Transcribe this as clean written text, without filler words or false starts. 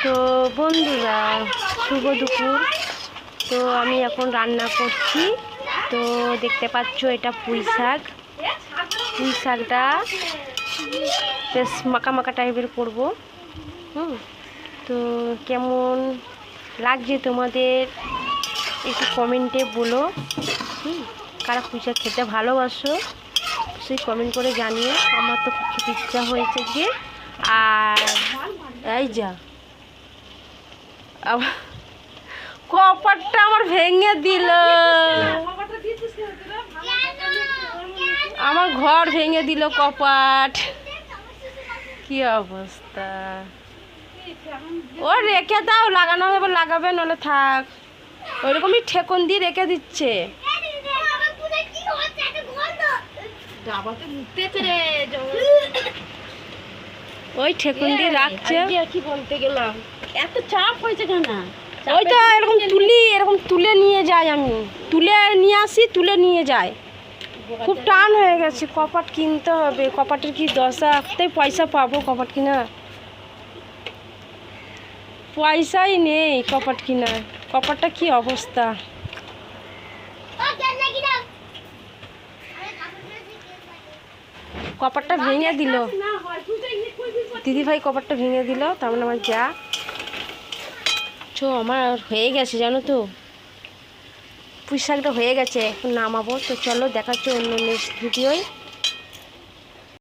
তো বন্ধুরা, শুভ দুপুর। তো আমি এখন রান্না করছি। তো দেখতে পাচ্ছ এটা পুঁই শাক। পুঁই শাকটা বেশ মাখা মাখা টাইপের করবো। তো কেমন লাগছে তোমাদের একটু কমেন্টে বলো। কারা পুঁই শাক খেতে ভালোবাসো সেই কমেন্ট করে জানিয়ে। আমার তো খুব খেতে ইচ্ছা হয়েছে যে। আর এই যা কপারটা আমার ভেঙে দিল, আমার ঘর ভেঙে দিল কপাট। কি অবস্থা! ও রেখে দাও, লাগানো হবে লাগাবে, নলে থাক। ওইরকমই ঠেকন দিয়ে রেখে দিচ্ছে। ওই ঠেকুন দিয়ে রাখছে। কি বলতে গেলাম, এত চাপ হয়েছে কেন? ওইটা এরকম তুলে নিয়ে যাই, আমি তুলে নিয়ে আসি, তুলে নিয়ে যাই। খুব টান হয়ে গেছে। কপাট কিনতে হবে। কপাটের কি দশা, তাই পয়সা পাবো কপাট কিনা? পয়সাই নেই কপাট কিনার। কপাটটা কি অবস্থা! কপাটটা ভেঙে দিল দিদিভাই, কপাটটা ভেঙে দিল। তার মানে আমার যা আমার হয়ে গেছে, জানো তো, পুঁই শাকটা হয়ে গেছে। এখন নামাবো। তো চলো, দেখাচ্ছ অন্য নেক্সট ভিডিওয়।